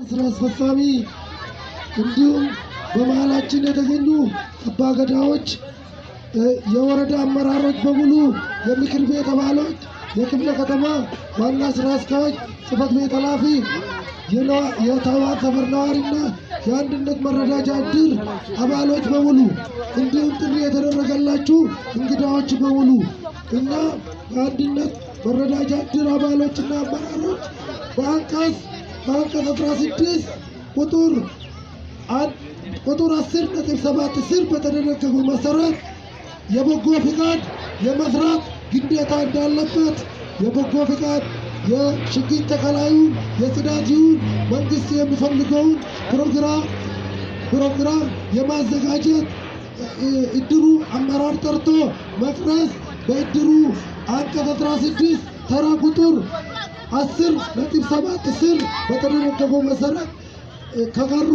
ስራ አስፈጻሚ እንዲሁም በመሃላችን የተገኙ አባገዳዎች፣ የወረዳ አመራሮች በሙሉ፣ የምክር ቤት አባሎች፣ የክፍለ ከተማ ዋና ስራ አስኪያጅ ጽሕፈት ቤት ኃላፊ፣ የታዋር ሰፈር ነዋሪና የአንድነት መረዳጃ እድር አባሎች በሙሉ እንዲሁም ጥሪ የተደረገላችሁ እንግዳዎች በሙሉ እና የአንድነት መረዳጃ እድር አባሎችና አመራሮች በአንቀጽ 16 ቁጥር 10.7 ስር በተደነገገው መሰረት የበጎ ፍቃድ የመስራት ግዴታ እንዳለበት የበጎ ፍቃድ የችግኝ ተከላዩ የጽዳት ይሁን መንግስት የሚፈልገውን ፕሮግራም የማዘጋጀት እድሩ አመራር ጠርቶ መቅረጽ በእድሩ አንቀጽ 16 ተራ ቁጥር 10.7 ስር በተደነገገው መሰረት ከቀሩ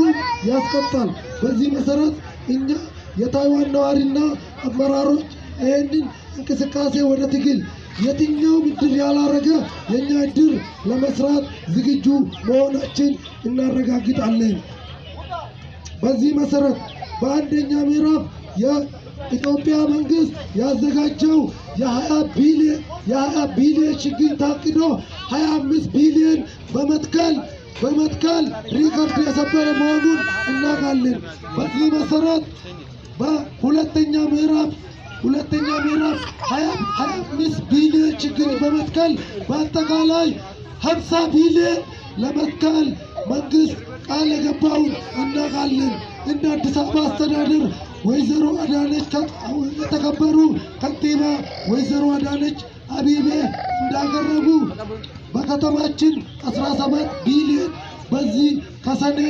ያስቀጣል። በዚህ መሰረት እኛ የታይዋን ነዋሪና አመራሮች ይህንን እንቅስቃሴ ወደ ትግል የትኛው እድር ያላረገ የኛ እድር ለመስራት ዝግጁ መሆናችን እናረጋግጣለን። በዚህ መሰረት በአንደኛ ምዕራፍ የኢትዮጵያ መንግስት ያዘጋጀው የ20 ቢሊዮን ችግኝ ታቅዶ 25 ቢሊዮን በመትከል ሪከርድ የሰበረ መሆኑን እናውቃለን። በዚህ መሰረት በሁለተኛ ምዕራፍ 25 ቢሊዮን ችግኝ በመትከል በአጠቃላይ 50 ቢሊዮን ለመትከል መንግስት ቃል የገባውን እናውቃለን። እንደ አዲስ አበባ አስተዳደር ወይዘሮ አዳነች የተከበሩ ከንቲባ ወይዘሮ አዳነች አቤቤ እንዳቀረቡ በከተማችን 17 ቢሊዮን በዚህ ከሰኔ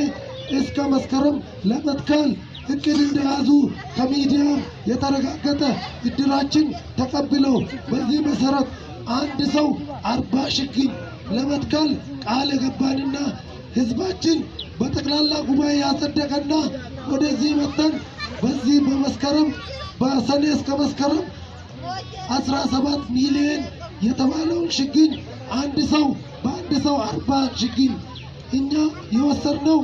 እስከ መስከረም ለመትከል እቅድ እንደያዙ ከሚዲያ የተረጋገጠ እድራችን ተቀብለው በዚህ መሰረት አንድ ሰው 40 ችግኝ ለመትከል ቃል የገባንና ህዝባችን በጠቅላላ ጉባኤ ያጸደቀና ወደዚህ መጥተን በዚህ በሰኔ እስከ መስከረም 17 ሚሊዮን የተባለውን ችግኝ በአንድ ሰው 40 ችግኝ እኛ የወሰድነው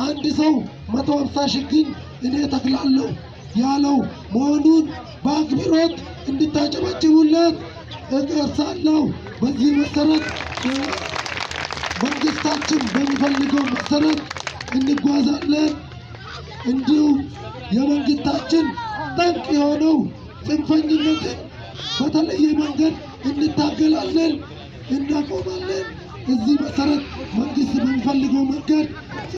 አንድ ሰው 150 ችግኝ እኔ ተክላለሁ ያለው መሆኑን በአክብሮት እንድታጨበጭቡለት እገርሳለሁ። በዚህ መሰረት መንግስታችን በሚፈልገው መሰረት እንጓዛለን። እንዲሁም የመንግስታችን ጠንቅ የሆነው ጽንፈኝነትን በተለየ መንገድ እንታገላለን፣ እናቆማለን። እዚህ መሰረት መንግስት በሚፈልገው መንገድ